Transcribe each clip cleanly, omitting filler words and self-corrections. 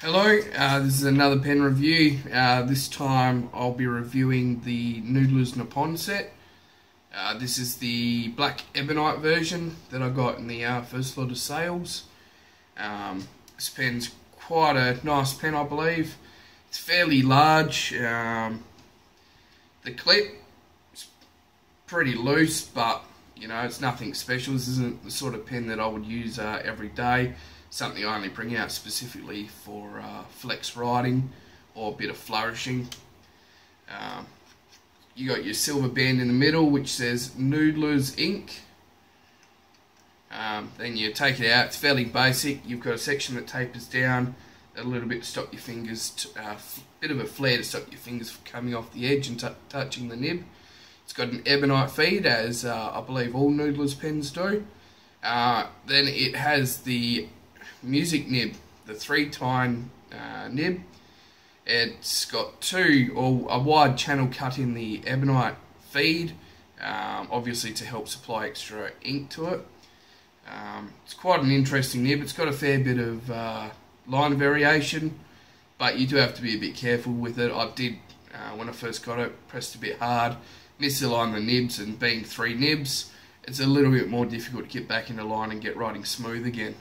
Hello, this is another pen review. This time I'll be reviewing the Noodlers Neponset. This is the black ebonite version that I got in the first lot of sales. This pen's quite a nice pen, I believe. It's fairly large. The clip is pretty loose, but you know, it's nothing special. This isn't the sort of pen that I would use every day. Something I only bring out specifically for flex writing or a bit of flourishing. You got your silver band in the middle which says Noodlers Inc. Then you take it out. It's fairly basic. You've got a section that tapers down a little bit to stop your fingers, bit of a flare to stop your fingers from coming off the edge and touching the nib. It's got an ebonite feed, as I believe all Noodlers pens do. Then it has the music nib, the 3 tine nib. It's got a wide channel cut in the ebonite feed, obviously to help supply extra ink to it. It's quite an interesting nib. It's got a fair bit of line variation, but you do have to be a bit careful with it. I did, when I first got it, pressed a bit hard, misaligned the nibs, and being 3 nibs, it's a little bit more difficult to get back into line and get writing smooth again.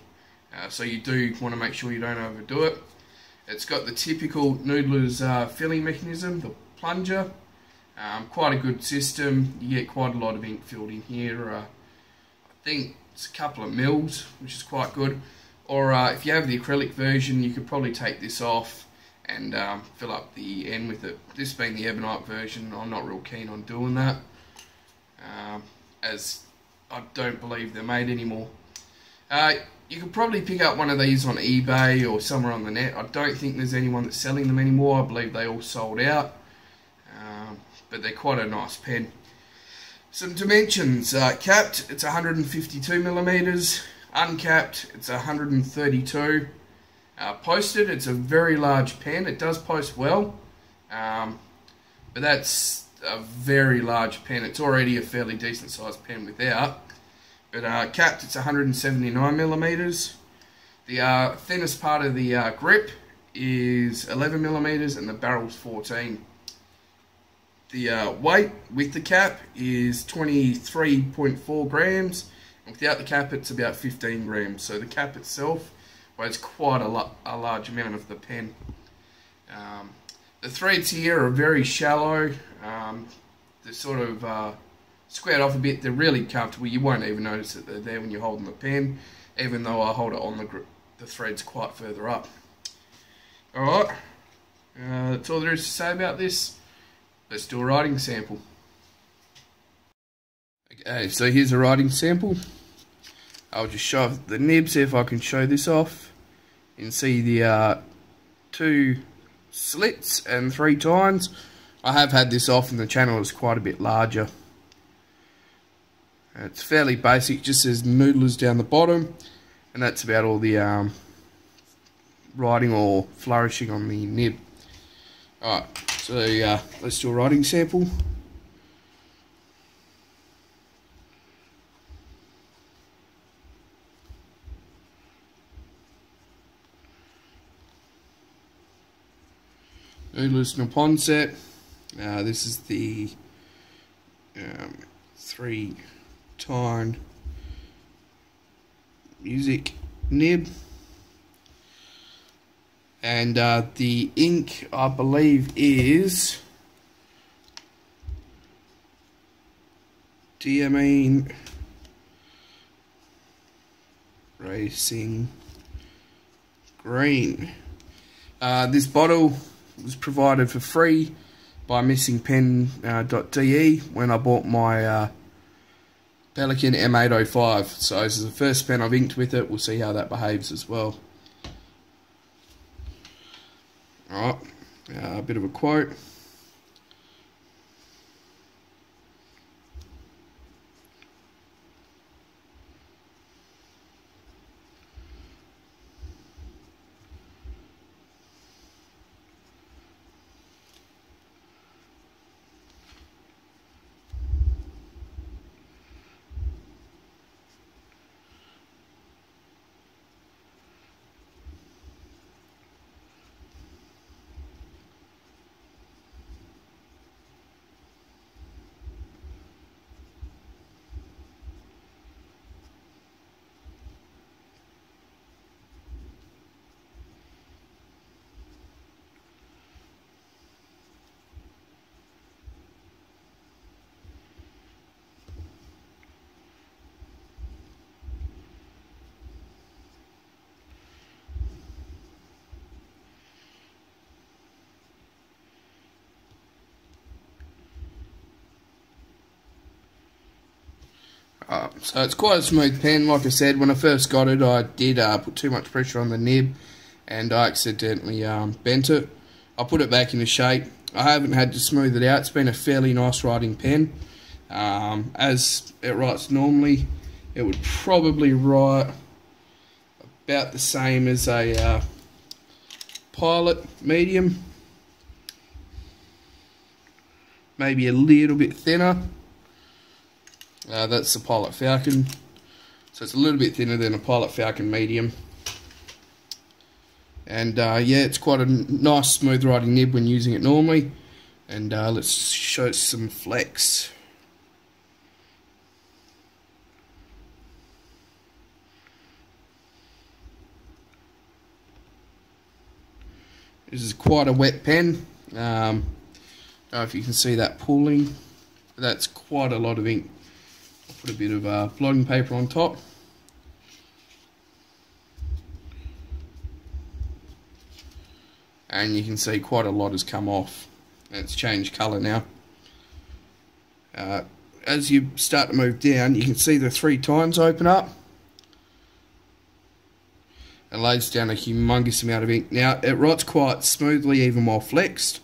So you do want to make sure you don't overdo it. It's got the typical Noodlers filling mechanism, the plunger. Quite a good system. You get quite a lot of ink filled in here. I think it's a couple of mils, which is quite good. Or if you have the acrylic version, you could probably take this off and fill up the end with it. This being the ebonite version, I'm not real keen on doing that, as I don't believe they're made anymore. You could probably pick up one of these on eBay or somewhere on the net. I don't think there's anyone that's selling them anymore. I believe they all sold out. But they're quite a nice pen. Some dimensions. Capped, it's 152mm. Uncapped, it's 132. Posted, it's a very large pen. It does post well. But that's a very large pen. It's already a fairly decent sized pen without. But capped, it's 179mm. The thinnest part of the grip is 11mm and the barrel's 14. The weight with the cap is 23.4 grams. And without the cap, it's about 15 grams. So the cap itself weighs quite a large amount of the pen. The threads here are very shallow. They're sort of squared off a bit. They're really comfortable. You won't even notice that they're there when you're holding the pen, even though I hold it on the threads quite further up. Alright, that's all there is to say about this. Let's do a writing sample. Okay, so here's a writing sample. I'll just show the nib, see if I can show this off. You can see the 2 slits and 3 tines. I have had this off and the channel is quite a bit larger. It's fairly basic, just says Noodlers down the bottom, and that's about all the writing or flourishing on the nib. Alright, so let's do a writing sample. Noodlers Neponset. This is the 3 tine music nib, and the ink I believe is Diamine Racing Green. This bottle was provided for free by missingpen.de when I bought my Pelican M805. So this is the first pen I've inked with it. We'll see how that behaves as well. Alright, a bit of a quote. So it's quite a smooth pen. Like I said, when I first got it, I did put too much pressure on the nib, and I accidentally bent it. I put it back into shape. I haven't had to smooth it out. It's been a fairly nice writing pen. As it writes normally, it would probably write about the same as a Pilot medium, maybe a little bit thinner. That's the Pilot Falcon, so it's a little bit thinner than a Pilot Falcon medium. And yeah, it's quite a nice smooth writing nib when using it normally. And let's show some flex. This is quite a wet pen. I don't know if you can see that pooling. That's quite a lot of ink. I'll put a bit of blotting paper on top. And you can see quite a lot has come off. It's changed colour now. As you start to move down, you can see the 3 tines open up. It lays down a humongous amount of ink. Now, it writes quite smoothly even while flexed.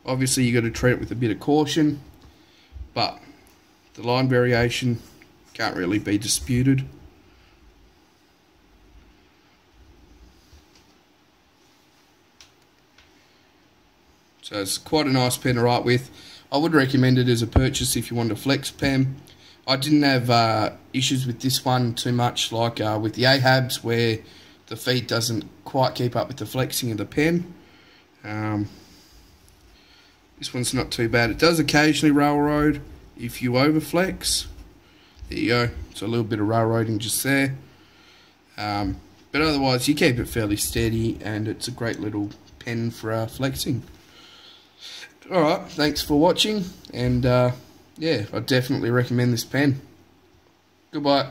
Obviously, you've got to treat it with a bit of caution, but the line variation can't really be disputed. So it's quite a nice pen to write with. I would recommend it as a purchase if you want a flex pen. I didn't have issues with this one too much, like with the Ahabs, where the feed doesn't quite keep up with the flexing of the pen. This one's not too bad. It does occasionally railroad if you overflex. There you go. It's a little bit of railroading just there. But otherwise, you keep it fairly steady, and it's a great little pen for flexing. Alright, thanks for watching, and yeah, I definitely recommend this pen. Goodbye.